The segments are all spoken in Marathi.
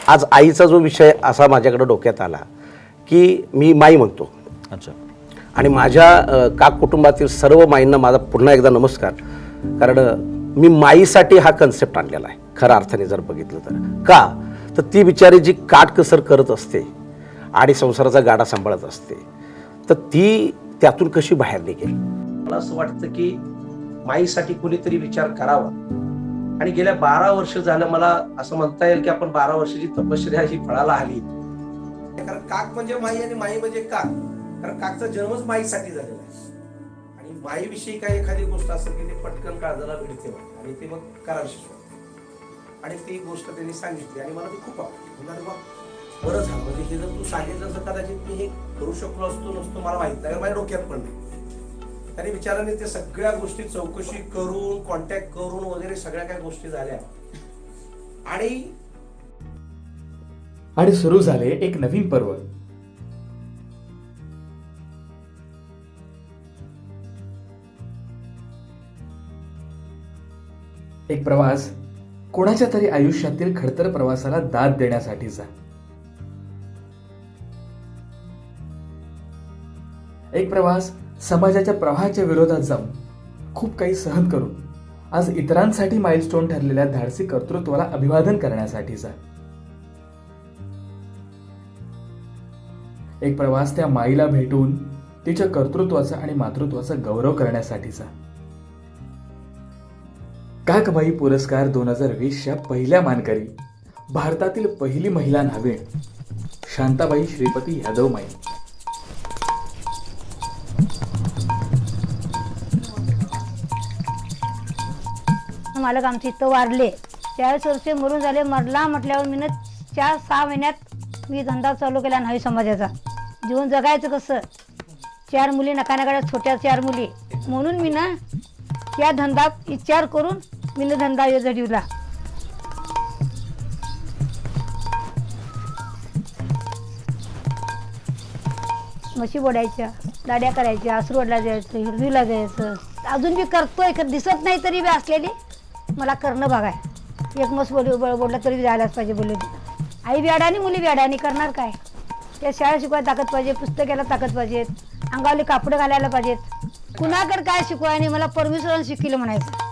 आज आईचा जो विषय असा माझ्याकडे डोक्यात आला की मी माई म्हणतो. अच्छा. आणि माझ्या काक कुटुंबातील सर्व माईंना माझा पुन्हा एकदा नमस्कार. कारण मी माईसाठी हा कन्सेप्ट आणलेला आहे खऱ्या अर्थाने जर बघितलं तर. का तर ती बिचारी जी काटकसर करत असते आणि संसाराचा गाडा सांभाळत असते, तर ती त्यातून कशी बाहेर निघेल. मला असं वाटतं की माईसाठी कोणीतरी विचार करावा. आणि गेल्या 12 वर्ष झालं मला असं म्हणता येईल की आपण 12 वर्षाची तपश्चर्या ही फळाला आली. कारण काक म्हणजे माई आणि माई म्हणजे काक. कारण काकचा जन्मच माईसाठी झालेला आहे. आणि माईविषयी काही एखादी गोष्ट असेल की ते पटकन काळजाला भिडते आणि ते मग कराविषयी वाटते. आणि ती गोष्ट त्यांनी सांगितली आणि मला ती खूप आवडली. म्हणजे बरं झालं, म्हणजे हे जर तू सांगितलं तर कदाचित मी हे करू शकलो असतो नसतो मला माहित नाही, माझ्या डोक्यात पण नाही. त्याने विचाराने ते सगळ्या गोष्टी चौकशी करून कॉन्टॅक्ट करून वगैरे सगळ्या काही गोष्टी झाल्या. आणि सुरू झाले एक नवीन पर्व. एक प्रवास कोणाच्या तरी आयुष्यातील खडतर प्रवासाला दाद देण्यासाठीचा. एक प्रवास समाजाच्या प्रवाहाच्या विरोधात जाऊन खूप काही सहन करून आज इतरांसाठी माइलस्टोन ठरलेल्या धाडसी कर्तृत्वाला अभिवादन करण्यासाठीचा. एक प्रवास त्या माईला भेटून तिच्या कर्तृत्वाचा आणि मातृत्वाचा गौरव करण्यासाठीचा. काकबाई पुरस्कार 2020च्या पहिल्या मानकरी, भारतातील पहिली महिला नावीण शांताबाई श्रीपती यादव माई. मालक आमचे इथं वारले, 40 वर्षे मरून झाले. मरला म्हटल्यावर मी 4-6 महिन्यात मी धंदा चालू केला न्हावी समाजाचा. जीवन जगायचं कसं, 4 मुली नकानाकडे, छोट्या 4 मुली, म्हणून मी या धंदा विचार करून मी धंदा झडीवला. म्हशी बोडायच्या, दाड्या करायच्या, आसरवडला जायचं, हिरवीला जायचं. अजून बी करतोय, दिसत नाही तरी बी असलेली मला करणं बघाय. एक मस बोलला तरी जायलाच पाहिजे. बोलले आई बेडानी मुली बेडानी, करणार काय. त्या शाळा शिकवायला ताकद पाहिजे, पुस्तकाला ताकद पाहिजेत, अंगावले कापडं घालायला पाहिजेत. कुणाकडे काय शिकवाय नाही, मला परमेश्वरानं शिकलं म्हणायचं.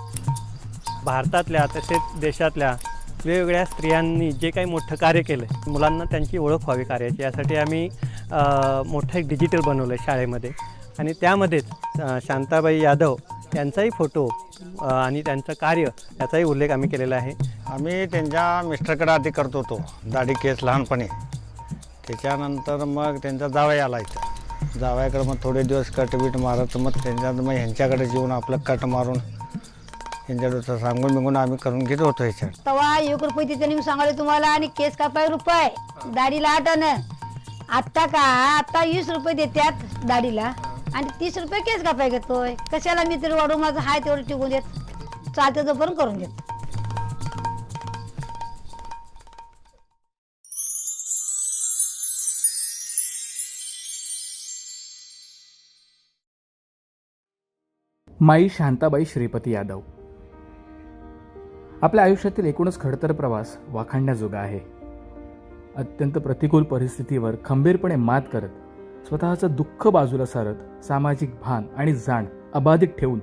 भारतातल्या तसेच देशातल्या वेगवेगळ्या स्त्रियांनी जे काही मोठं कार्य केलं, मुलांना त्यांची ओळख व्हावी कार्याची, यासाठी आम्ही मोठं एक डिजिटल बनवलं आहे शाळेमध्ये. आणि त्यामध्येच शांताबाई यादव यांचाही फोटो आणि त्यांचं कार्य याचाही उल्लेख आम्ही केलेला आहे. आम्ही त्यांच्या मिस्टरकडे आधी करत होतो दाढी केस लहानपणी. त्याच्यानंतर मग त्यांचा जावई आला इथं. जावयाकडे मग थोडे दिवस कटबीट मारत, मग त्यांच्यात मग ह्यांच्याकडे जेवून आपलं कट मारून ह्यांच्याकडे सांगून बिंगून आम्ही करून घेत होतो ह्याच्यात. तवा 1 रुपये तिथे मी सांगाले तुम्हाला, आणि केस कापाय रुपये, दाढीला 8 आणे. आत्ता का आता 20 रुपये देतात दाढीला आणि 30 रुपये केस कापाय घेतोय. कशाला मी तरी वाढू, माझं हाय तेवढं टिकून देत, चालते जोपर्यंत करून देत. माई शांताबाई श्रीपती यादव. आपल्या आयुष्यातील एकूणच खडतर प्रवास वाखाणण्याजोगा आहे. अत्यंत प्रतिकूल परिस्थितीवर खंबीरपणे मात करत, स्वतःचं दुःख बाजूला सारत, सामाजिक भान आणि जाण अबाधित ठेवून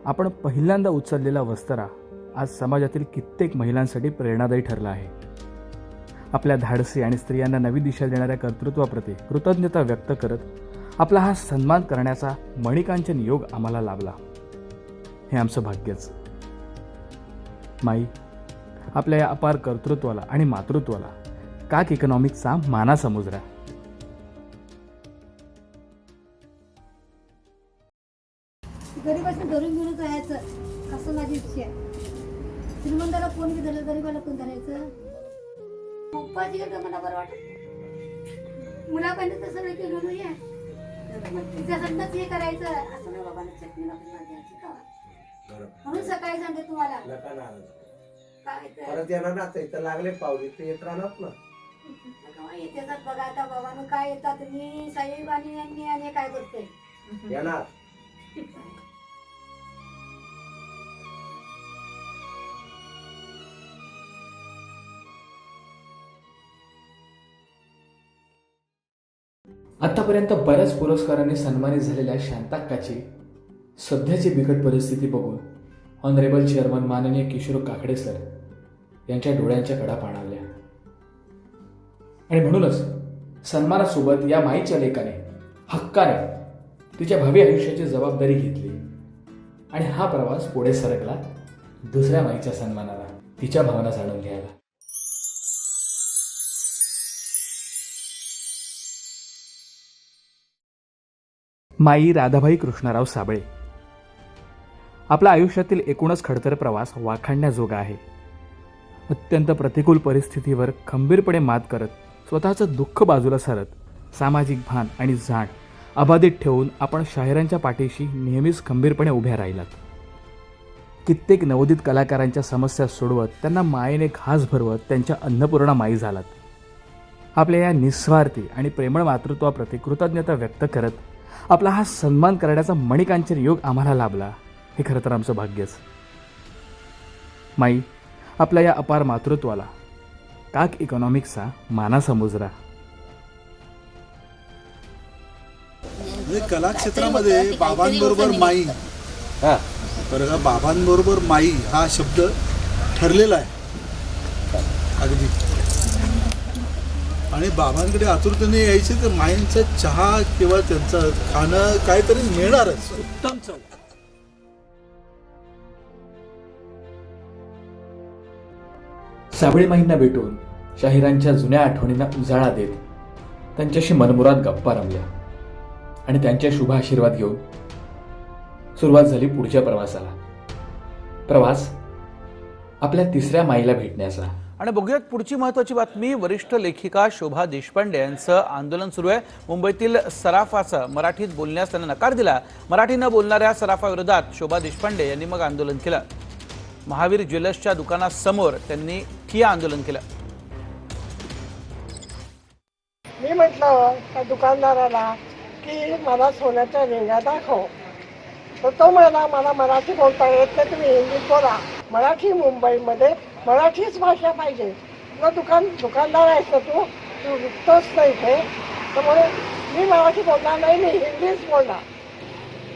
आपण पहिल्यांदा उचललेला वस्तारा आज समाजातील कित्येक महिलांसाठी प्रेरणादायी ठरला आहे. आपल्या धाडसी आणि स्त्रियांना नवी दिशा देणाऱ्या कर्तृत्वाप्रती कृतज्ञता व्यक्त करत आपला हा सन्मान करण्याचा मणिकांचन योग आम्हाला लाभला. हे आमचं भाग्यच. माई, आपल्या या अपार कर्तृत्वाला आणि मातृत्वाला काक इकॉनॉमिक्सचा मानाचा मुजरा. गरीबाचं धरून घेऊन राहायचं असं माझी इच्छा आहे. श्रीमंताला कोण बी धरलं, गरीबाला कोण धरायचं. पप्पाची का मला बरं वाटत, मुलापर्यंत तसं नाही की घेऊन या तिच्याकडनंच हे करायचं असं नाही. बाबाने चटणी भाजी खावा म्हणून सकाळी सांगते तुम्हाला. परत येणार ना, इथं लागले पावली ते येत राहणार ना. येतात बघा आता बाबानं काय येतात. मी साहेब आणि काय करतोय येणार. आतापर्यंत बऱ्याच पुरस्कारांनी सन्मानित झालेल्या शांताक्काची सध्याची बिकट परिस्थिती बघून ऑनरेबल चेअरमन माननीय किशोर काकडे सर यांच्या डोळ्यांच्या कडा पाणावल्या. आणि म्हणूनच सन्मानासोबत या माईच्या लेकाने हक्काने तिच्या भावी आयुष्याची जबाबदारी घेतली आणि हा प्रवास पुढे सरकला दुसऱ्या माईच्या सन्मानाला, तिच्या भावना जाणून घ्यायला. माई राधाबाई कृष्णराव साबळे. आपल्या आयुष्यातील एकूणच खडतर प्रवास वाखाणण्याजोगा आहे. अत्यंत प्रतिकूल परिस्थितीवर खंबीरपणे मात करत स्वतःचं दुःख बाजूला सारत सामाजिक भान आणि जाण अबाधित ठेवून आपण शाहिरांच्या पाठीशी नेहमीच खंबीरपणे उभ्या राहिलात. कित्येक नवोदित कलाकारांच्या समस्या सोडवत त्यांना मायेने घास भरवत त्यांच्या अन्नपूर्णा माई झालात. आपल्या या निस्वार्थी आणि प्रेमळ मातृत्वाप्रती कृतज्ञता व्यक्त करत आपला हा सन्मान करण्याचा मणिकांचन योग आम्हाला लाभला, हे खरं तर आमचं भाग्यच. माई, आपल्या या अपार मातृत्वाला काक इकॉनॉमिक्सचा मानाचा मुजरा. म्हणजे कला क्षेत्रामध्ये बाबांबरोबर माई, बरं का, बाबांबरोबर माई हा शब्द ठरलेला आहे अगदी. आणि बाबांकडे आतुरतेने यायचे तर माईंचा चहा किंवा त्यांचं खाणं काहीतरी मिळणारच, उत्तम चव. साबळे माईंना भेटून शाहिरांच्या जुन्या आठवणींना उजाळा देत त्यांच्याशी मनमुराद गप्पा रमल्या आणि त्यांच्या शुभ आशीर्वाद घेऊन सुरुवात झाली पुढच्या प्रवासाला. प्रवास आपल्या तिसऱ्या माईला भेटण्याचा. आणि बघूयात पुढची महत्त्वाची बातमी. वरिष्ठ लेखिका शोभा देशपांडे यांचं आंदोलन सुरू आहे. मुंबईतील सराफाचा मराठीत बोलण्यास त्यांना नकार दिला. मराठी न बोलणाऱ्या सराफाविरोधात शोभा देशपांडे यांनी मग आंदोलन केलं. महावीर ज्वेलर्सच्या दुकानासमोर त्यांनी ठिय्या आंदोलन केलं. मी म्हटलं त्या दुकानदाराला की मला सोन्याच्या रिंगा दाखव, तर तो मला मराठी बोलता येत नाही, तुम्ही हिंदीत बोला. मराठी मुंबईमध्ये मराठीच भाषा पाहिजे. तुला दुकानदार आहेस ना, तू विकतोच नाही इथे, त्यामुळे मी मराठी बोलणार नाही, मी हिंदीच बोलणार.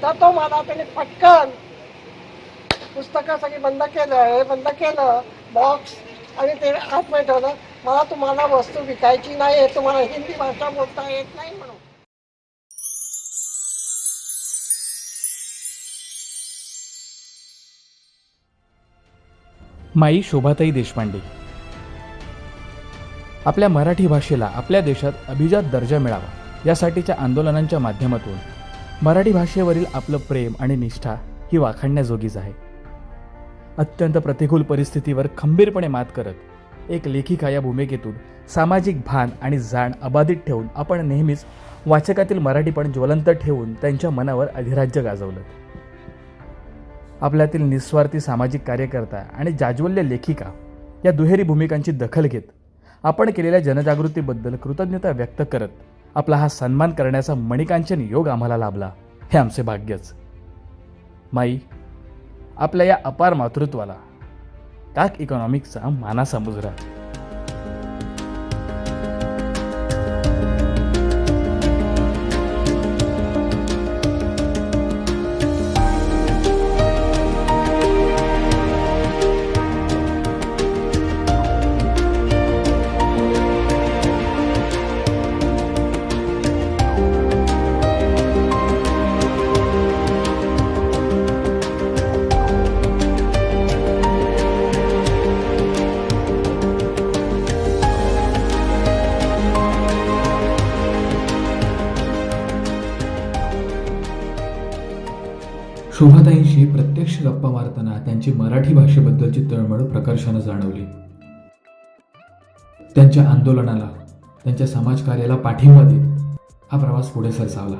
तर तो मला त्याने पटकन पुस्तकं सगळी बंद केलं बॉक्स आणि ते आतमध्ये ठेवलं. मला तुम्हाला वस्तू विकायची नाही आहे, तुम्हाला हिंदी भाषा बोलता येत नाही म्हणून. माई शोभाताई देशपांडे. आपल्या मराठी भाषेला आपल्या देशात अभिजात दर्जा मिळावा यासाठीच्या आंदोलनांच्या माध्यमातून मराठी भाषेवरील आपलं प्रेम आणि निष्ठा ही वाखाणण्याजोगीच आहे. अत्यंत प्रतिकूल परिस्थितीवर खंबीरपणे मात करत एक लेखिका या भूमिकेतून सामाजिक भान आणि जाण अबाधित ठेवून आपण नेहमीच वाचकातील मराठीपण ज्वलंत ठेवून त्यांच्या मनावर अधिराज्य गाजवलं. आपल्यातील निस्वार्थी सामाजिक कार्यकर्ता आणि जाज्वल्य लेखिका या दुहेरी भूमिकांची दखल घेत आपण केलेल्या जनजागृतीबद्दल कृतज्ञता व्यक्त करत आपला हा सन्मान करण्याचा मणिकांचन योग आम्हाला लाभला, हे आमचे भाग्यच. माई, आपल्या या अपार मातृत्वाला काक इकॉनॉमिक्सचा मानाचा मुजरा. शोभाताईंशी प्रत्यक्ष गप्पा मारताना त्यांची मराठी भाषेबद्दलची तळमळ प्रकर्षानं जाणवली. त्यांच्या आंदोलनाला, त्यांच्या समाजकार्याला पाठिंबा देत हा प्रवास पुढे सरसावला.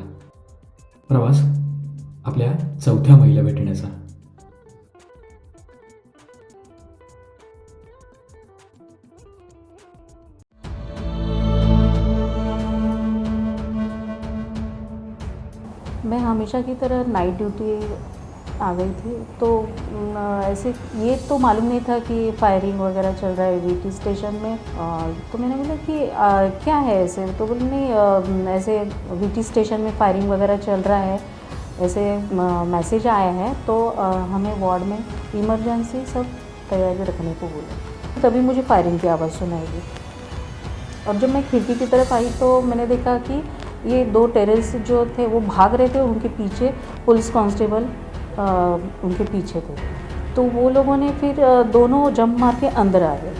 प्रवास आपल्या चौथ्या माईला भेटण्याचा. मैं हमेशा की तरह नाइट ड्यूटी आ गई थी तो ऐसे ये तो मालूम नहीं था कि फायरिंग वगैरह चल रहा है वीटी स्टेशन में। तो मैंने बोला कि क्या है ऐसे, तो बोले नहीं ऐसे वीटी स्टेशन में फायरिंग वगैरह चल रहा है, ऐसे मैसेज आया है, तो हमें वार्ड में इमरजेंसी सब तैयारी रखने को बोला। तभी मुझे फायरिंग की आवाज़ सुनाई दी और जब मैं खिड़की की तरफ आई तो मैंने देखा कि ये 2 टेररिस्ट जो थे वो भाग रहे थे और उनके पीछे पुलिस कांस्टेबल उनके पीछे थे। तो वो लोगों ने फिर दोनों जंप मार के अंदर आ गए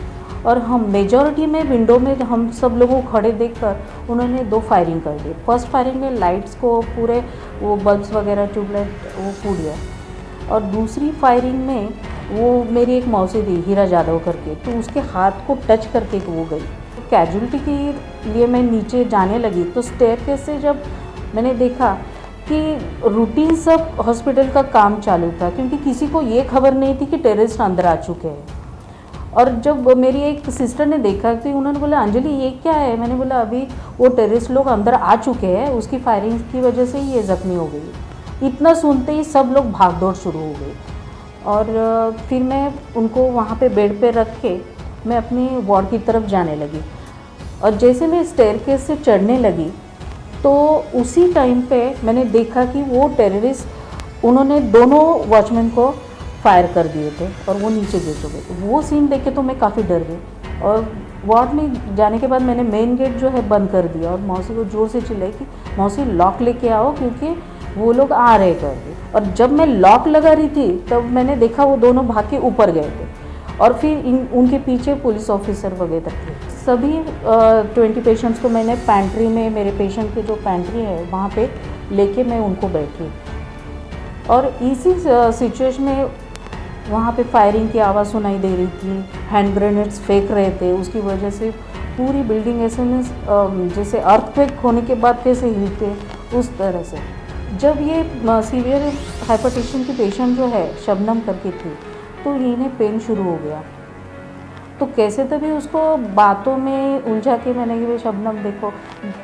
और हम मेजॉरिटी में विंडो में हम सब लोगों को खड़े देखकर उन्होंने 2 फायरिंग कर दी। फर्स्ट फायरिंग में लाइट्स को पूरे वो बल्ब्स वगैरह ट्यूबलाइट वो फूट गया और दूसरी फायरिंग में वो मेरी एक मौसी थी हीरा जादव करके, तो उसके हाथ को टच करके वो गई। कैजुअलिटी के लिए मैं नीचे जाने लगी तो स्टेयरकेस से जब मैंने देखा कि रूटीन सब हॉस्पिटल का काम चालू था, क्योंकि किसी को ये खबर नहीं थी कि टेररिस्ट अंदर आ चुके हैं। और जब मेरी एक सिस्टर ने देखा कि उन्होंने बोला अंजलि ये क्या है, मैंने बोला अभी वो टेररिस्ट लोग अंदर आ चुके हैं, उसकी फायरिंग की वजह से ही ये ज़ख्मी हो गई। इतना सुनते ही सब लोग भाग दौड़ शुरू हो गई और फिर मैं उनको वहाँ पे बेड पे रख के मैं अपनी वार्ड की तरफ जाने लगी और जैसे मैं स्टेयरकेस से चढ़ने लगी तो उसी टाइम पे मैंने देखा कि वो टेररिस्ट उन्होंने दोनों वॉचमैन को फायर कर दिए थे और वो नीचे गिर चुके थे। वो सीन देख के तो मैं काफ़ी डर गई और वार्ड में जाने के बाद मैंने मेन गेट जो है बंद कर दिया और मौसी को ज़ोर से चिल्लाई कि मौसी लॉक लेके आओ क्योंकि वो लोग आ रहे करके। और जब मैं लॉक लगा रही थी तब मैंने देखा वो दोनों भाग के ऊपर गए थे और फिर उनके पीछे पुलिस ऑफिसर वगैरह थे। सभी 20 पेशेंट्स को मैंने पैंट्री में, मेरे पेशेंट के जो पैंट्री है वहाँ पे लेके मैं उनको बैठी और इसी सिचुएशन में वहाँ पे फायरिंग की आवाज़ सुनाई दे रही थी, हैंड ग्रेनेड्स फेंक रहे थे, उसकी वजह से पूरी बिल्डिंग ऐसे में जैसे अर्थक्वेक होने के बाद कैसे हिलते उस तरह से। जब ये सीवियर हाइपरटेंशन की पेशेंट जो है शबनम करके थी तो इन्हें पेन शुरू हो गया, तो कैसे तभी उसको बातों में उलझा के मैंने कि भाई शबनम देखो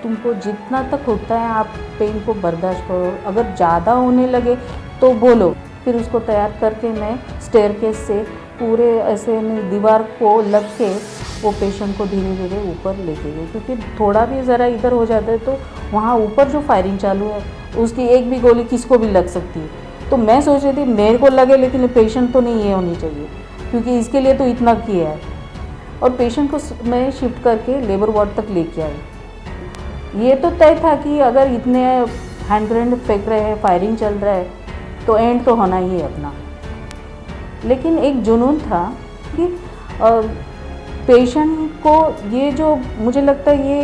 तुमको जितना तक होता है आप पेन को बर्दाश्त करो, अगर ज़्यादा होने लगे तो बोलो। फिर उसको तैयार करके मैं स्टेयरकेस से पूरे ऐसे में दीवार को लग के वो पेशेंट को धीरे धीरे ऊपर लेके गई, क्योंकि थोड़ा भी ज़रा इधर हो जाता है तो वहाँ ऊपर जो फायरिंग चालू है उसकी एक भी गोली किसको भी लग सकती है। तो मैं सोच रही थी मेरे को लगे लेकिन पेशेंट तो नहीं ये होनी चाहिए, क्योंकि इसके लिए तो इतना किया है। और पेशेंट को मैं शिफ्ट करके लेबर वार्ड तक लेके आई। ये तो तय था कि अगर इतने हैंड ग्रेनेड फेंक रहे हैं, फायरिंग चल रहा है तो एंड तो होना ही है अपना। लेकिन एक जुनून था कि पेशेंट को ये जो मुझे लगता है ये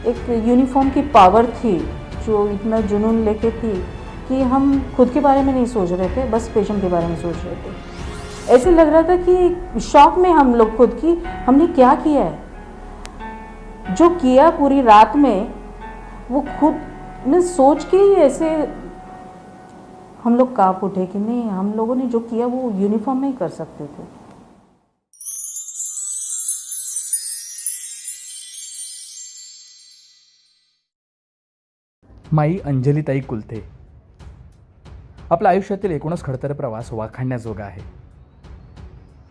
एक यूनिफॉर्म की पावर थी जो इतना जुनून लेके थी कि हम खुद के बारे में नहीं सोच रहे थे, बस पेशेंट के बारे में सोच रहे थे। ऐसे लग रहा था कि शॉक में हम लोग खुद की हमने क्या किया है, जो किया पूरी रात में वो खुद में सोच के ही ऐसे हम लोग कांप उठे कि नहीं हम लोगों ने जो किया वो यूनिफॉर्म में ही कर सकते थे। माई अंजलीताई कुलथे. आपल्या आयुष्यातील एकूणच खडतर प्रवास वाखाणण्याजोगा आहे.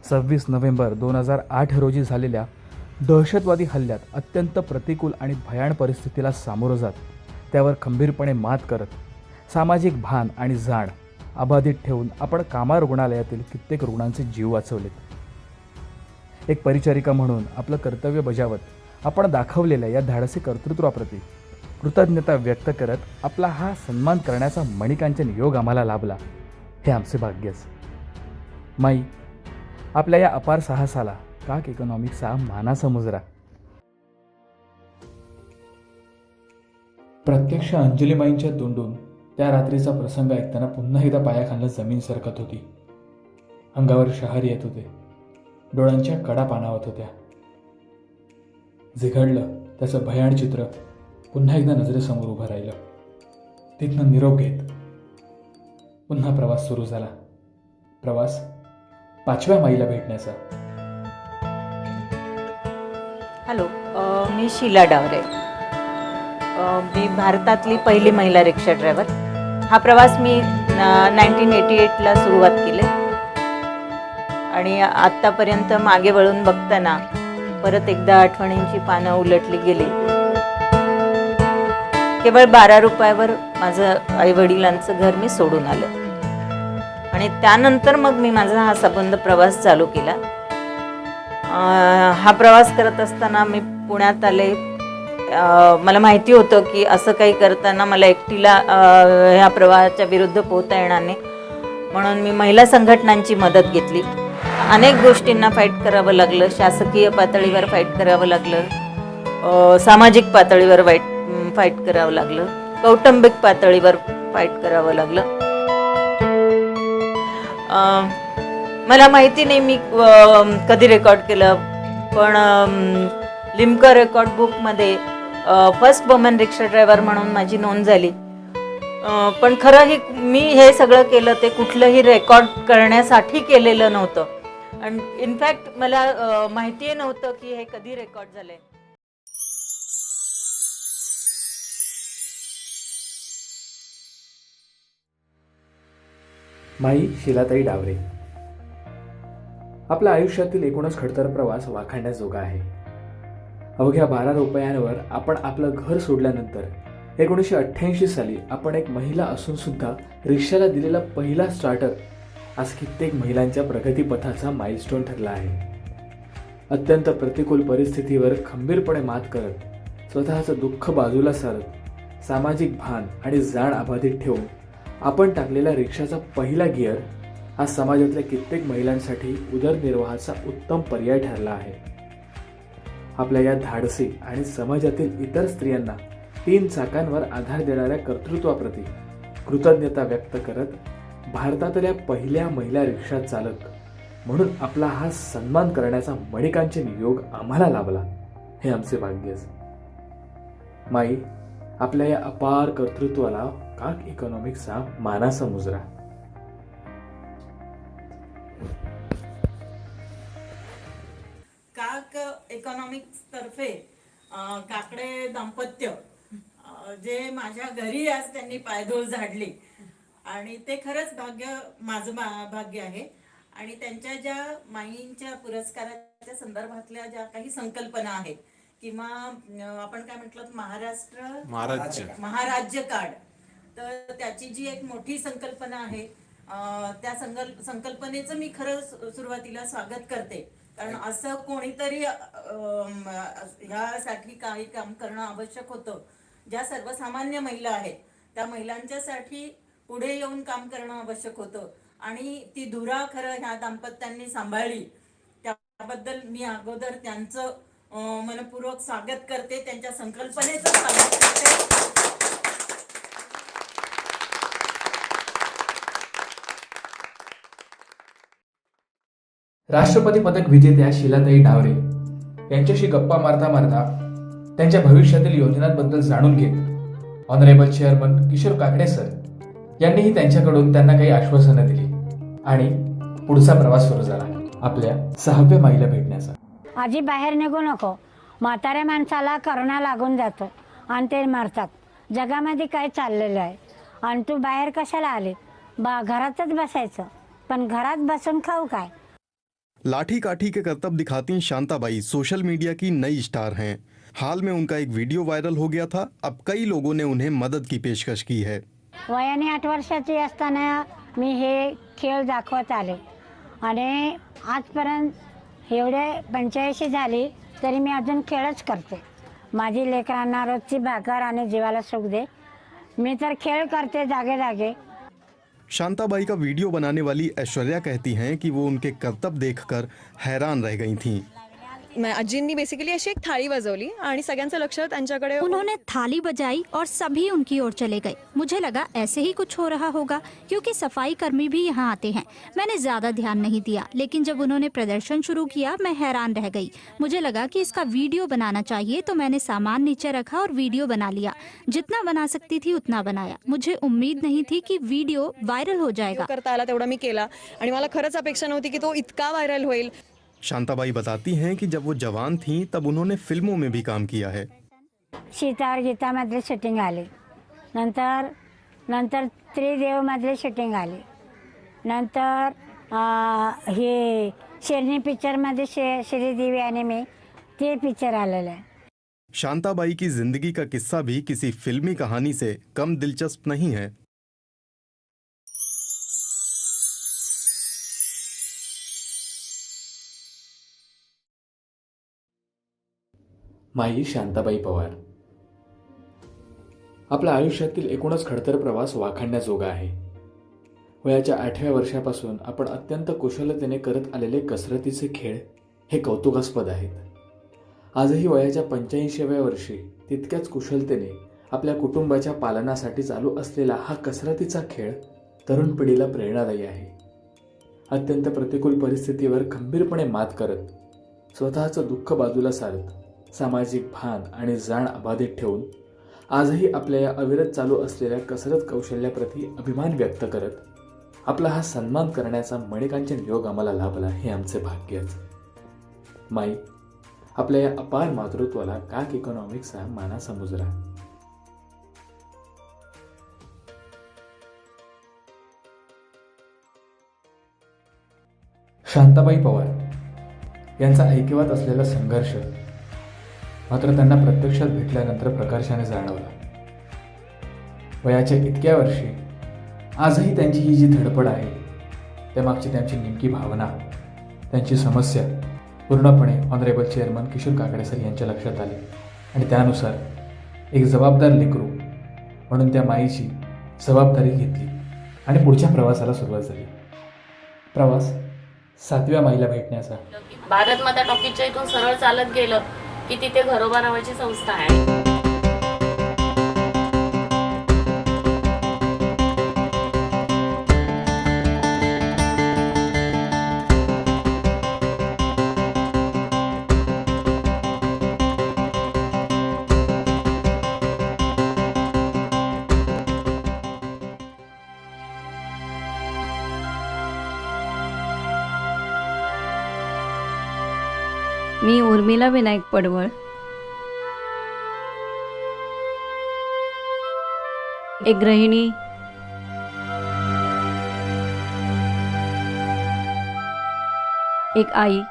26 नोव्हेंबर 2008 रोजी झालेल्या दहशतवादी हल्ल्यात अत्यंत प्रतिकूल आणि भयाण परिस्थितीला सामोरं जात त्यावर खंबीरपणे मात करत सामाजिक भान आणि जाण अबाधित ठेवून आपण कामा रुग्णालयातील कित्येक रुग्णांचे जीव वाचवलेत. एक परिचारिका म्हणून आपलं कर्तव्य बजावत आपण दाखवलेल्या या धाडसी कर्तृत्वाप्रती कृतज्ञता व्यक्त करत आपला हा सन्मान करण्याचा मणिकांचन योग आम्हाला लाभला हे आमचे भाग्यच. माई, आपल्या या अपार साहसाला काक इकॉनॉमिक्सचा मानाचा मुजरा. प्रत्यक्ष अंजलीमाईंच्या तोंडून त्या रात्रीचा प्रसंग ऐकताना पुन्हा एकदा पायाखालनं जमीन सरकत होती. अंगावर शहार येत होते, डोळ्यांच्या कडा पाणावत होत्या. जे घडलं त्याचं भयाण चित्र पुन्हा एकदा नजरेसमोर उभं राहिलं. तिथनं निरोप घेत पुन्हा प्रवास सुरू झाला. प्रवास 5व्या माईला भेटण्याचा. हॅलो, मी शीला डावरे. मी भारतातली पहिली महिला रिक्षा ड्रायव्हर. हा प्रवास मी 1988ला सुरुवात केली आणि आत्तापर्यंत मागे वळून बघताना परत एकदा आठवणींची पानं उलटली गेली. केवळ 12 रुपयावर माझं आईवडिलांचं घर मी सोडून आलं आणि त्यानंतर मग मी माझा हा सबंध प्रवास चालू केला. हा प्रवास करत असताना मी पुण्यात आले. मला माहिती होतं की असं काही करताना मला एकटीला ह्या प्रवाहाच्या विरुद्ध पोहता येणार नाही, म्हणून मी महिला संघटनांची मदत घेतली. अनेक गोष्टींना फाईट करावं लागलं. शासकीय पातळीवर फाईट करावं लागलं, सामाजिक पातळीवर फाईट करावं लागलं, कौटुंबिक पातळीवर फाईट करावं लागलं. मला माहिती नाही मी कधी रेकॉर्ड केलं, पण लिम्का रेकॉर्ड बुकमध्ये फर्स्ट वुमन रिक्षा ड्रायव्हर म्हणून माझी नोंद झाली. पण खरं मी हे सगळं केलं ते कुठलंही रेकॉर्ड करण्यासाठी केलेलं नव्हतं. आणि इनफॅक्ट मला माहिती नव्हतं की हे कधी रेकॉर्ड झालंय. माई शिलाताई डावरे. आपल्या आयुष्यातील एकूणच खडतर प्रवास वाखाणण्याजोगा आहे. अवघ्या 12 रुपयांवर आपण आपलं घर सोडल्यानंतर 1988 साली आपण एक महिला असून सुद्धा रिक्षाला दिलेला पहिला स्टार्टर आज कित्येक महिलांच्या प्रगतीपथाचा माइलस्टोन ठरला आहे. अत्यंत प्रतिकूल परिस्थितीवर खंबीरपणे मात करत, स्वतःचं दुःख बाजूला सारत, सामाजिक भान आणि जाण अबाधित ठेवून आपण टाकलेला रिक्षाचा पहिला गिअर हा समाजातल्या कित्येक महिलांसाठी उदरनिर्वाहाचा उत्तम पर्याय ठरला आहे. आपल्या या धाडसी आणि समाजातील इतर स्त्रियांना 3 चाकांवर आधार देणाऱ्या कर्तृत्वाप्रती कृतज्ञता व्यक्त करत भारतातल्या पहिल्या महिला रिक्षा चालक म्हणून आपला हा सन्मान करण्याचा मणिकांचन योग आम्हाला लाभला, हे आमचे भाग्यच. माई, आपल्या या अपार कर्तृत्वाला काक इकॉनॉमिक्सचा मानाचा मुजरा. काक इकॉनॉमिक्स तर्फे काकडे दाम्पत्य जे माझ्या घरी आज त्यांनी पायदोळ झाडली आणि ते खरंच माझं भाग्य आहे. आणि त्यांच्या ज्या माईंच्या पुरस्काराच्या संदर्भातल्या ज्या काही संकल्पना आहेत किंवा आपण काय म्हटलं महाराज्य कार्ड, तर त्याची जी एक मोठी संकल्पना आहे त्या संकल्पनेचं मी खरं सुरुवातीला स्वागत करते. कारण असं कोणीतरी ह्यासाठी काही काम करणं आवश्यक होतं. ज्या सर्वसामान्य महिला आहेत त्या महिलांच्यासाठी पुढे येऊन काम करणं आवश्यक होतं आणि ती धुरा खरं ह्या दाम्पत्यांनी सांभाळली. त्याबद्दल मी अगोदर त्यांचं मनपूर्वक स्वागत करते, त्यांच्या संकल्पनेचं स्वागत करते. राष्ट्रपती पदक विजेत्या शिलाताई डावरे यांच्याशी गप्पा मारता मारता त्यांच्या भविष्यातील योजनांबद्दल जाणून घेत honourable chairman Kishor Kakade sir यांनीही त्यांच्याकडून त्यांना काही आश्वासनं दिली आणि पुढचा प्रवास सुरू झाला आपल्या 6व्या माईला भेटण्याचा. आजी बाहेर निघू नको, म्हाताऱ्या माणसाला करोना लागून जातो आणि ते मरतात. जगामध्ये काय चाललेलं आहे आणि तू बाहेर कशाला आले? घरातच बसायचं, पण घरात बसून खाऊ काय? लाठी काठी के करतब दिखाती शांताबाई सोशल मीडिया की नई स्टार हैं. हाल में उनका एक वीडियो वायरल हो गया था. अब कई लोगों ने उन्हें मदद की पेशकश की है. वयाने 8 वर्षाची असताना मी हे खेळ दाखवत आले आणि आजपर्यंत एवढे 85 झाली तरी मी अजून खेळच करते. माझी लेकरांना रोजची भाकर आणि जीवाला सुख दे. मी तर खेळ करते जागे जागे. शांताबाई का वीडियो बनाने वाली ऐश्वर्या कहती हैं कि वो उनके करतब देखकर हैरान रह गई थीं. अजींनी बेसिकली अशी एक थाळी वाजवली आणि सगळ्यांचं लक्ष त्यांच्याकडे. उन्होंने थाली बजाई और सभी उनकी ओर चले गए. मुझे लगा ऐसे ही कुछ हो रहा होगा क्योंकि सफाई कर्मी भी यहाँ आते हैं. मैंने ज्यादा ध्यान नहीं दिया, लेकिन जब उन्होंने प्रदर्शन शुरू किया मैं हैरान रह गई. मुझे लगा कि इसका वीडियो बनाना चाहिए, तो मैंने सामान नीचे रखा और वीडियो बना लिया. जितना बना सकती थी उतना बनाया. मुझे उम्मीद नहीं थी कि वीडियो वायरल हो जाएगा. करता आला तेवढा मी केला आणि मला खरंच अपेक्षा नव्हती की तो इतका व्हायरल होईल. शांताबाई बताती हैं कि जब वो जवान थीं तब उन्होंने फिल्मों में भी काम किया है. सीता और गीतामध्ये शूटिंग आली. नंतर त्रिदेवमधले शूटिंग आले. नंतर हे शेरनी पिक्चरमध्ये श्रीदेवी आणि मी ते पिक्चर आलेलं आहे. शांताबाई की जिंदगी का किस्सा भी किसी फिल्मी कहानी से कम दिलचस्प नहीं है. माई शांताबाई पवार. आपल्या आयुष्यातील एकूणच खडतर प्रवास वाखाणण्याजोगा आहे. वयाच्या 8व्या वर्षापासून आपण अत्यंत कुशलतेने करत आलेले कसरतीचे खेळ हे कौतुकास्पद आहेत. आजही वयाच्या 85व्या वर्षी तितक्याच कुशलतेने आपल्या कुटुंबाच्या पालनासाठी चालू असलेला हा कसरतीचा खेळ तरुण पिढीला प्रेरणादायी आहे. अत्यंत प्रतिकूल परिस्थितीवर खंबीरपणे मात करत, स्वतःचं दुःख बाजूला सारत, सामाजिक भान आणि जाण अबाधित ठेवून आजही आपल्या या अविरत चालू असलेल्या कसरत कौशल्याप्रती अभिमान व्यक्त करत आपला हा सन्मान करण्याचा मणिकांचन योग आम्हाला लाभला हे आमचे भाग्यच. माई, आपल्या या अपार मातृत्वाला काक इकॉनॉमिक्सचा मानाचा मुजरा. शांताबाई पवार यांचा ऐकिवात असलेला संघर्ष मात्र त्यांना प्रत्यक्षात भेटल्यानंतर प्रकर्षाने जाणवला. वयाच्या इतक्या वर्षी आजही त्यांची ही जी धडपड आहे त्यामागची त्यांची नेमकी भावना, त्यांची समस्या पूर्णपणे honourable chairman Kishor Kakade sir यांच्या लक्षात आली आणि त्यानुसार एक जबाबदार लेकरू म्हणून त्या माईची जबाबदारी घेतली आणि पुढच्या प्रवासाला सुरुवात झाली. प्रवास 7व्या माईला भेटण्याचा. भारत माता टॉकीजच्या इथून सरळ चालत गेलं की तिथे घरोबा नावाची संस्था आहे. मी उर्मिला विनायक पडवळ. एक गृहिणी, एक आई,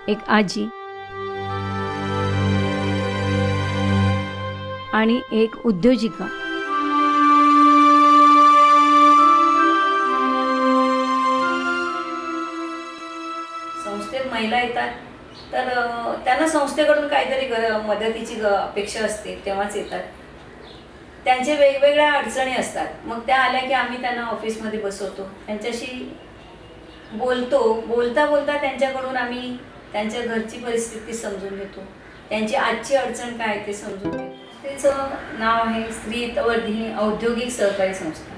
एक आजी आणि एक उद्योजिका. संस्थेत महिला येतात तर त्यांना संस्थेकडून काहीतरी मदतीची अपेक्षा असते तेव्हाच येतात. त्यांचे वेगवेगळ्या अडचणी असतात. मग त्या आल्या की आम्ही त्यांना ऑफिसमध्ये बसवतो, त्यांच्याशी बोलतो. बोलता बोलता त्यांच्याकडून आम्ही त्यांच्या घरची परिस्थिती समजून घेतो, त्यांची आजची अडचण काय ते समजून घेतो. त्याचं नाव आहे श्री तवर्धिनी औद्योगिक सहकारी संस्था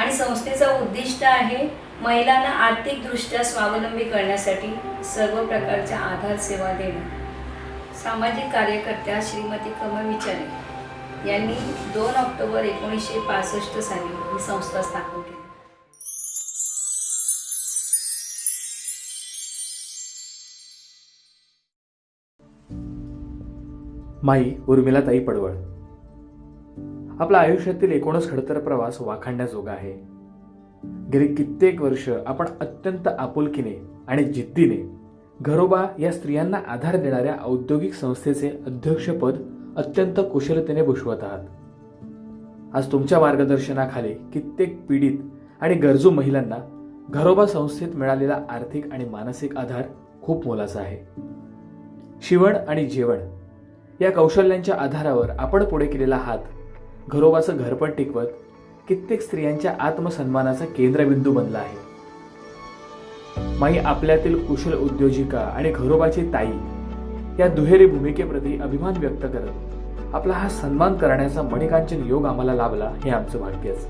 आणि संस्थेचं उद्दिष्ट आहे महिलांना आर्थिकदृष्ट्या स्वावलंबी करण्यासाठी सर्व प्रकारच्या आधार सेवा देणं. सामाजिक कार्यकर्त्या श्रीमती कमल विचारे यांनी 2 ऑक्टोबर 1965 साली ही संस्था स्थापन केली. माई उर्मिलाताई पडवळ. आपल्या आयुष्यातील एकूणच खडतर प्रवास वाखाणण्याजोगा आहे. गेली कित्येक वर्ष आपण अत्यंत आपुलकीने आणि जिद्दीने घरोबा या स्त्रियांना आधार देणाऱ्या औद्योगिक संस्थेचे अध्यक्षपद अत्यंत कुशलतेने भूषवत आहात. आज तुमच्या मार्गदर्शनाखाली कित्येक पीडित आणि गरजू महिलांना घरोबा संस्थेत मिळालेला आर्थिक आणि मानसिक आधार खूप मोलाचा आहे. शिवण आणि जेवण या कौशल्यांच्या आधारावर आपण पुढे केलेला हात घरोबाचं घरपण टिकवत कित्येक स्त्रियांच्या आत्मसन्मानाचा केंद्रबिंदू बनला आहे. माई आपल्यातील कुशल उद्योजिका आणि घरोबाची ताई या दुहेरी भूमिकेप्रती अभिमान व्यक्त करत आपला हा सन्मान करण्याचा मणिकांचन योग आम्हाला लाभला हे आमचं भाग्यच.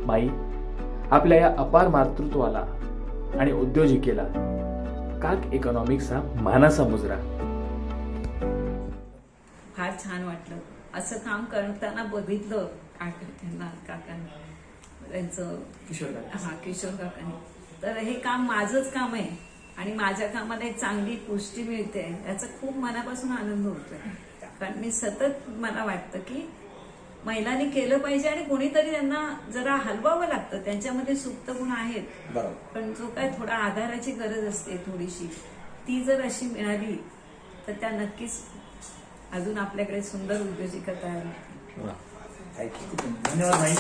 माई, आपल्या या अपार मातृत्वाला आणि उद्योजिकेला काक इकॉनॉमिक्सचा मानाचा मुजरा. फार छान वाटलं असं काम करताना बघितलं त्यांना काकांना त्यांचं किशोर काकांनी. तर हे काम माझंच काम आहे आणि माझ्या कामाला एक चांगली पुष्टी मिळते याचा खूप मनापासून आनंद होतोय. कारण मी सतत मला वाटतं की महिलांनी केलं पाहिजे आणि कोणीतरी त्यांना जरा हलवावं लागतं. त्यांच्यामध्ये सुप्त गुण आहेत, पण जो काय थोडा आधाराची गरज असते थोडीशी, ती जर अशी मिळाली तर त्या नक्कीच अजून आपल्याकडे सुंदर उद्योजिका तयार होतील. धन्यवाद भाई.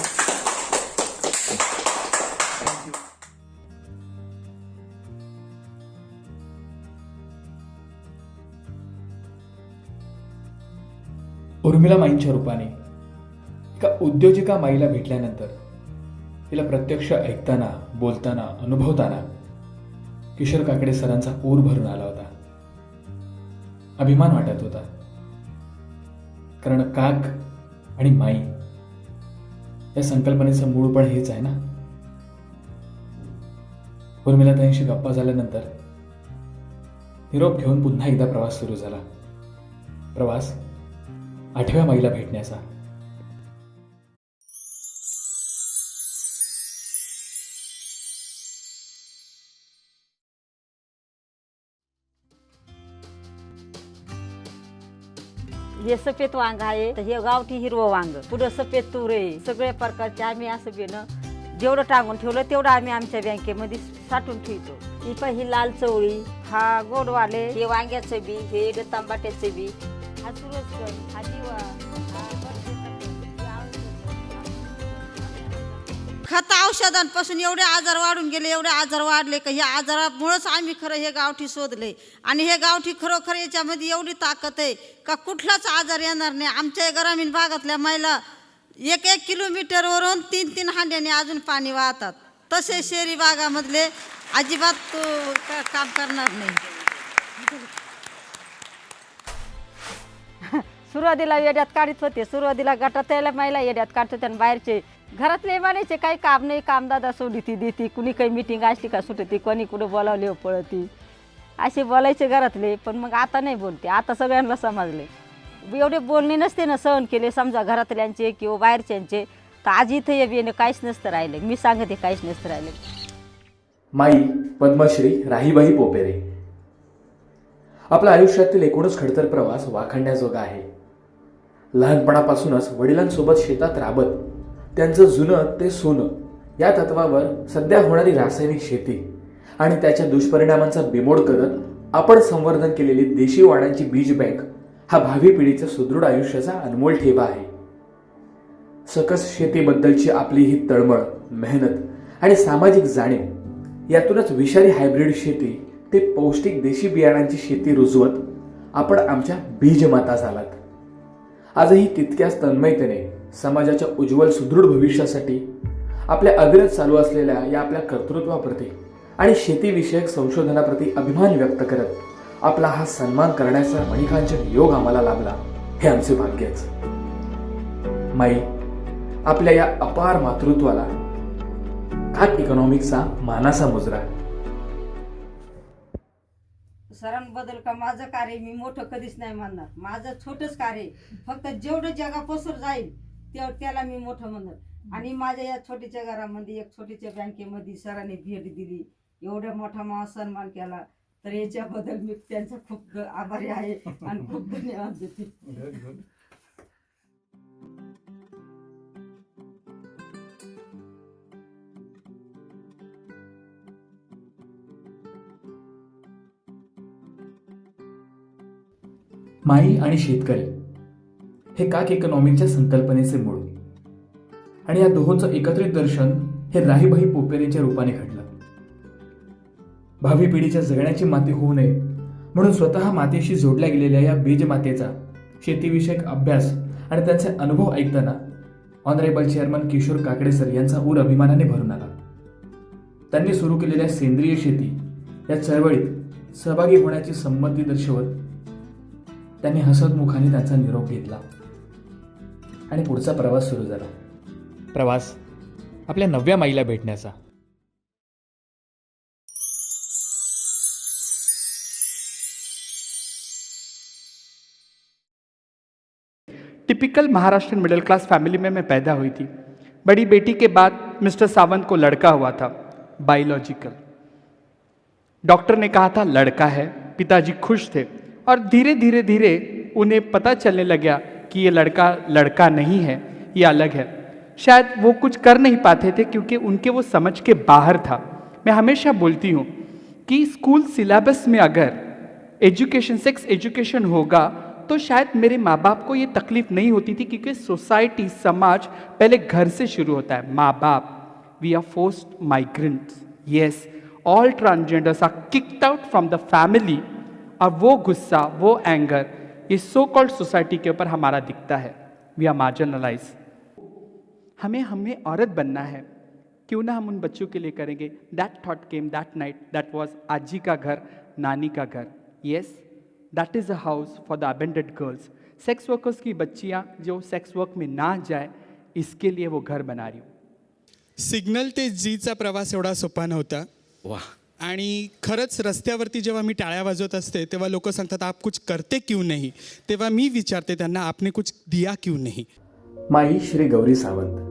उर्मिला माईंच्या रूपाने एका उद्योजिका माईला भेटल्यानंतर तिला प्रत्यक्ष ऐकताना, बोलताना, अनुभवताना किशोर काकडे सरांचा ऊर भरून आला होता. अभिमान वाटत होता. कारण काक आणि माई या संकल्पनेचं मूळ पण हेच आहे ना. उर्मिलाताईंशी गप्पा झाल्यानंतर निरोप घेऊन पुन्हा एकदा प्रवास सुरू झाला. प्रवास 8व्या माईला भेटण्याचा. हे सफेद वांग आहे, तर हे गावठी हिरवं वांग, पुढं सफेद तूर आहे. सगळ्या प्रकारचे आम्ही असं बेनं जेवढं टांगून ठेवलं तेवढं आम्ही आमच्या बँकेमध्ये साठवून ठेवतो. ही लाल चवळी, हा गोडवाले, हे वांग्याचं बी, हे तांबाट्याचं बी, हा सुरज, हा दिवा, खत औषधांपासून एवढे आजार वाढून गेले, एवढे आजार वाढले की ह्या आजारामुळेच आम्ही खरं हे गावठी शोधले. आणि हे गावठी खरोखर याच्यामध्ये एवढी ताकद आहे का कुठलाच आजार येणार नाही. आमच्या ग्रामीण भागातल्या महिला 1-1 किलोमीटरवरून 3-3 हांड्याने अजून पाणी वाहतात. तसे शहरी भागामधले अजिबात काम करणार नाही. सुरुवातीला येड्यात काढत होते, सुरुवातीला गटात यायला महिला येड्यात काढत होते आणि बाहेरचे घरातले म्हणायचे काही काम नाही, कामदादा सोडती देती, कुणी काही मिटिंग असली का सुटती, कोणी कुठं बोलावली पळती, असे बोलायचे घरातले. पण मग आता नाही बोलते, आता सगळ्यांना समजले. एवढे बोलणे नसते ना सहन केले समजा घरातल्यांचे किंवा बाहेरच्यांचे, तर आज इथं येणं काहीच नसतं राहिले. मी सांगते काहीच नसतं राहिले. माई पद्मश्री राहीबाई पोपेरे. आपल्या आयुष्यातील एकूणच खडतर प्रवास वाखाणण्याजोगा आहे. लहानपणापासूनच वडिलांसोबत शेतात राबत त्यांचं जुनं ते सोनं या तत्वावर सध्या होणारी रासायनिक शेती आणि त्याच्या दुष्परिणामांचा बिमोड करत आपण संवर्धन केलेली देशी वाणांची बीज बँक हा भावी पिढीच्या सुदृढ आयुष्याचा अनमोल ठेवा आहे. सकस शेतीबद्दलची आपली ही तळमळ, मेहनत आणि सामाजिक जाणीव यातूनच विषारी हायब्रिड शेती ते पौष्टिक देशी बियाणांची शेती रुजवत आपण आमच्या बीजमाता झालात. आजही तितक्याच तन्मयतेने समाजाच्या उज्ज्वल सुदृढ भविष्यासाठी आपल्या अविरत चालू असलेल्या या आपल्या कर्तृत्वाप्रती आणि शेतीविषयक संशोधनाप्रती अभिमान व्यक्त करत आपला हा सन्मान करण्याचा मणिकांचन योग आम्हाला लाभला, हे आमचे भाग्यच. माई, आपल्या या अपार मातृत्वाला काक इकॉनॉमिक्सचा मानाचा मुजरा. सरांबद्दल का माझं कार्य मी मोठं कधीच नाही मानणार. माझं छोटंच कार्य, फक्त जेवढं जगापासून जाईल त्याला मी मोठं म्हणणार. आणि माझ्या या छोट्याच्या घरामध्ये एक छोट्याच्या बँकेमध्ये सरांनी भेट दिली, एवढा मोठा मला सन्मान केला, तर याच्याबद्दल मी त्यांचा खूप आभारी आहे आणि खूप धन्यवाद देते. माई आणि शेतकरी हे काक इकॉनॉमिकच्या संकल्पनेचे मूळ आणि या दोहोंचं एकत्रित दर्शन हे राहीबाई पोपेरेंच्या रूपाने घडलं. भावी पिढीच्या जगण्याची माती होऊ नये म्हणून स्वतः मातेशी जोडल्या गेलेल्या या बीजमातेचा शेतीविषयक अभ्यास आणि त्यांचे अनुभव ऐकताना honourable chairman Kishor Kakade sir यांचा ऊर अभिमानाने भरून आला. त्यांनी सुरू केलेल्या सेंद्रिय शेती या चळवळीत सहभागी होण्याची संमती दर्शवत त्यांनी हसतमुखाने त्यांचा निरोप घेतला आणि पुढचा प्रवास सुरू झाला. प्रवास आपल्या 9व्या माईला भेटण्याचा. Typical Maharashtra middle class family में मैं पैदा हुई थी. बड़ी बेटी के बाद मिस्टर सावंत को लड़का हुआ था, बायोलॉजिकल. डॉक्टर ने कहा था लड़का है, पिताजी खुश थे और धीरे धीरे धीरे उन्हें पता चलने लगा कि ये लड़का लड़का नहीं है, ये अलग है। शायद वो कुछ कर नहीं पाते थे क्योंकि उनके वो समझ के बाहर था। मैं हमेशा बोलती हूँ कि स्कूल सिलेबस में अगर एजुकेशन, सेक्स एजुकेशन होगा तो शायद मेरे माँ बाप को ये तकलीफ नहीं होती थी, क्योंकि सोसाइटी, समाज पहले घर से शुरू होता है। माँ बाप, we are forced migrants, yes, all transgenders are kicked out from the family. अब वो गुस्सा, वो एंगर ये सो कॉल्ड सोसाइटी के ऊपर हमारा दिखता है। We are marginalise. हमें औरत बनना है, क्यों ना हम उन बच्चों के लिए करेंगे। That thought came that Knight, that was आजी का घर, नानी का घर। Yes, that is a house for the abundant girls. Sex workers की बच्चियाँ जो सेक्स वर्क में ना जाए, इसके लिए वो घर बना रही हूँ। सिग्नल ते जीचा प्रवास एवढा सोपा नव्हता. वा. आणि खरंच रस्त्यावरती जेव्हा मी टाळ्या वाजवत असते तेव्हा लोक सांगतात आप कुछ करते क्यों नहीं, तेव्हा मी विचारते त्यांना आपने कुछ दिया क्यों नहीं. माई श्री गौरी सावंत.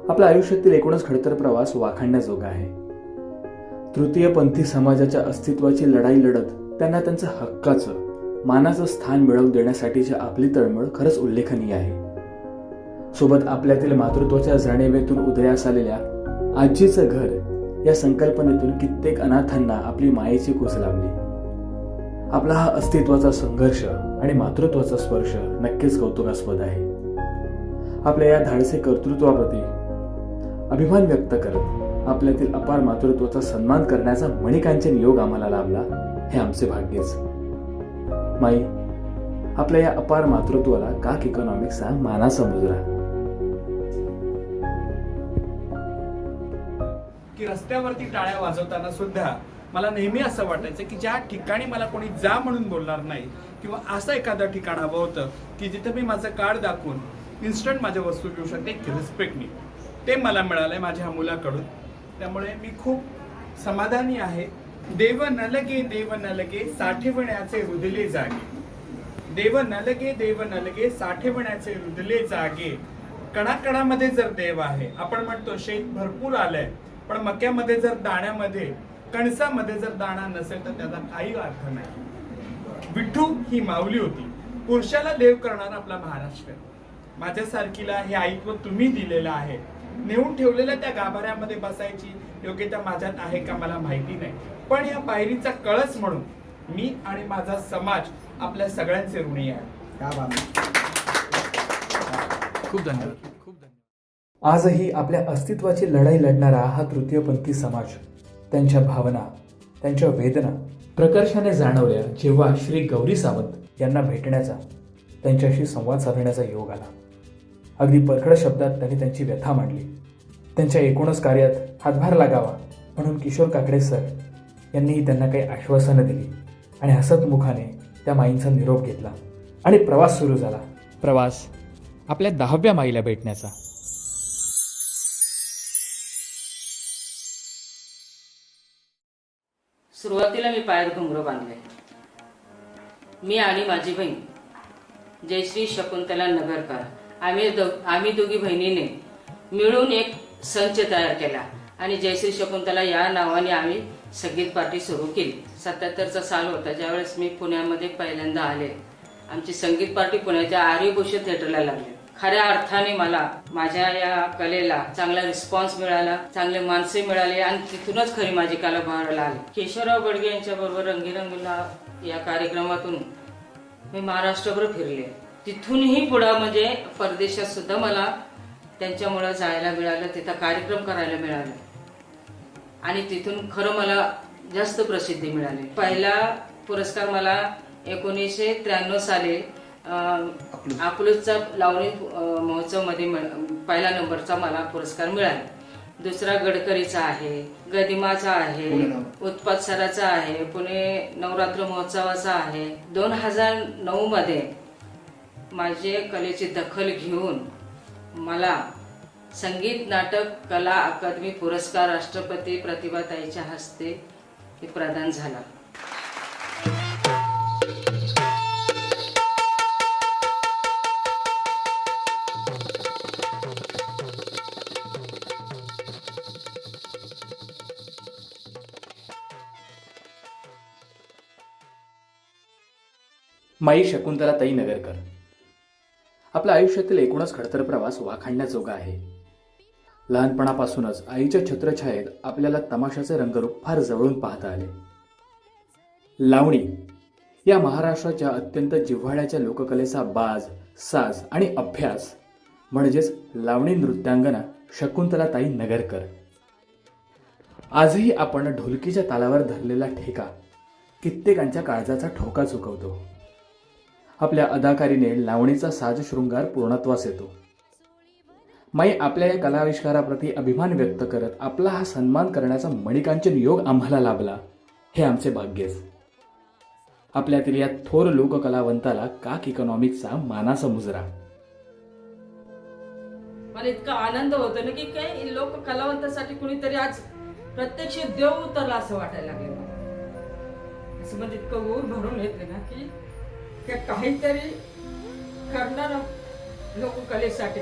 आपल्या आयुष्यातील एकूणच खडतर प्रवास वाखाणण्याजोगा आहे. तृतीयपंथी समाजाच्या अस्तित्वाची लढाई लढत त्यांना त्यांचं हक्काचं, मानाचं स्थान मिळवून देण्यासाठीची आपली तळमळ खरंच उल्लेखनीय आहे. सोबत आपल्यातील मातृत्वाच्या जाणीवेतून उदयास आलेल्या आजीचं घर या संकल्पनेतून कित्येक अनाथांना आपली मायेची कुस लाभली. आपला हा अस्तित्वाचा संघर्ष आणि मातृत्वाचा स्पर्श नक्कीच कौतुकास्पद आहे. आपल्या या धाडसी कर्तृत्वाप्रती अभिमान व्यक्त करत आपल्यातील अपार मातृत्वाचा सन्मान करण्याचा मणिकांचन योग आम्हाला लाभला, हे आमचे भाग्यच. माई, आपल्या या अपार मातृत्वाला काक इकॉनॉमिक्सचा मानाचा मुजरा. की रस्त्यावरती टाळ्या वाजवताना सुद्धा मला नेहमी असं वाटायचं की ज्या ठिकाणी मला कोणी जा म्हणून बोलणार नाही, किंवा असं एखादं ठिकाण हवं होतं की जिथे मी माझं कार्ड दाखवून इन्स्टंट माझ्या वस्तू घेऊ शकते रिस्पेक्टनी. ते मला मिळालंय माझ्या मुलाकडून. त्यामुळे मी खूप समाधानी आहे. देव न लगे साठवण्याचे रुदले जागे. देव न लगे साठवण्याचे रुदले जागे. कणाकणामध्ये जर देव आहे, आपण म्हणतो शेत भरपूर आलंय, पण मक्यामध्ये जर दाण्यामध्ये, कणसामध्ये जर दाणा नसेल तर त्याचा काही अर्थ नाही. विठू ही माऊली होती. पुरुषाला देव करणारा आपला महाराष्ट्र. माझ्यासारखीला हे आईत्व तुम्ही दिलेलं आहे. नेऊन ठेवलेल्या त्या गाभाऱ्यामध्ये बसायची योग्यता माझ्यात आहे का मला माहिती नाही, पण या पायरीचा कळस म्हणून मी आणि माझा समाज आपल्या सगळ्यांचे ऋणी आहे. खूप धन्यवाद. आजही आपल्या अस्तित्वाची लढाई लढणारा हा तृतीयपंथी समाज त्यांच्या भावना, त्यांच्या वेदना प्रकर्षाने जाणवल्या जेव्हा श्री गौरी सावंत यांना भेटण्याचा, त्यांच्याशी संवाद साधण्याचा योग आला. अगदी परखड शब्दात त्यांनी त्यांची व्यथा मांडली. त्यांच्या एकूणच कार्यात हातभार लागावा म्हणून किशोर काकडे सर यांनीही त्यांना काही आश्वासनं दिली आणि हसत मुखाने त्या माईंचा निरोप घेतला आणि प्रवास सुरू झाला. प्रवास आपल्या 10व्या माईला भेटण्याचा. सुरुवातीला मी पायात घुंगरू बांधले. मी आणि माझी बहीण जयश्री शकुंतला नगरकर, आम्ही दोघी बहिणीने मिळून एक संच तयार केला आणि जयश्री शकुंतला या नावाने आम्ही संगीत पार्टी सुरू केली. 77चा साल होता ज्यावेळेस मी पुण्यामध्ये पहिल्यांदा आले. आमची संगीत पार्टी पुण्याच्या आर्यभूषण थिएटरला लागली. खऱ्या अर्थाने मला माझ्या या कलेला चांगला रिस्पॉन्स मिळाला, चांगले माणसे मिळाले आणि तिथूनच खरी माझी कला बहरायला आली. केशवराव बडगे यांच्या बरोबर रंगीरंगीला या कार्यक्रमातून मी महाराष्ट्रभर फिरले. तिथूनही पुढे म्हणजे परदेशात सुद्धा मला त्यांच्यामुळे जायला मिळालं, तिथं कार्यक्रम करायला मिळाले आणि तिथून खरं मला जास्त प्रसिद्धी मिळाली. पहिला पुरस्कार मला 1993 साली अकलूजचा लावणी महोत्सव मध्ये पहिला नंबरचा मला पुरस्कार मिळाला. दुसरा गडकरीचा आहे, गदिमाचा आहे, उत्पाद सराचा आहे, पुणे नवरात्र महोत्सवाचा आहे. 2009 मध्ये माझे कलेची दखल घेऊन मला संगीत नाटक कला अकादमी पुरस्कार राष्ट्रपती प्रतिभाताईच्या हस्ते प्रदान झाला. माई शकुंतलाताई नगरकर. आपल्या आयुष्यातील एकूणच खडतर प्रवास वाखाणण्याजोगा आहे. लहानपणापासूनच आईच्या छत्रछायेत आपल्याला तमाशाचे रंगरूप फार जवळून पाहता आले. लावणी या महाराष्ट्राच्या अत्यंत जिव्हाळ्याच्या लोककलेचा बाज, साज आणि अभ्यास म्हणजेच लावणी नृत्यांगना शकुंतलाताई नगरकर. आजही आपण ढोलकीच्या तालावर धरलेला ठेका कित्येकांच्या काळजाचा ठोका चुकवतो. आपल्या अदाकारीने लावणीचा साज शृंगार पूर्णत्वास येतो. माई आपल्या या कलाविष्काराप्रती अभिमान व्यक्त करत आपला हा सन्मान करण्याचा मणिकांचन योग आम्हाला लाभला हे आमचे भाग्यच. आपल्यातील या थोर लोककलावंताला काक इकॉनॉमिक्सचा मानाचा मुजरा. मला इतका आनंद होतो ना की काही लोक कलावंतासाठी कुणीतरी आज प्रत्यक्ष देव उतरला असं वाटायला लागले मला. असं म्हणजे इतकं ऊर भरून येते ना की काहीतरी करणार लोककलेसाठी.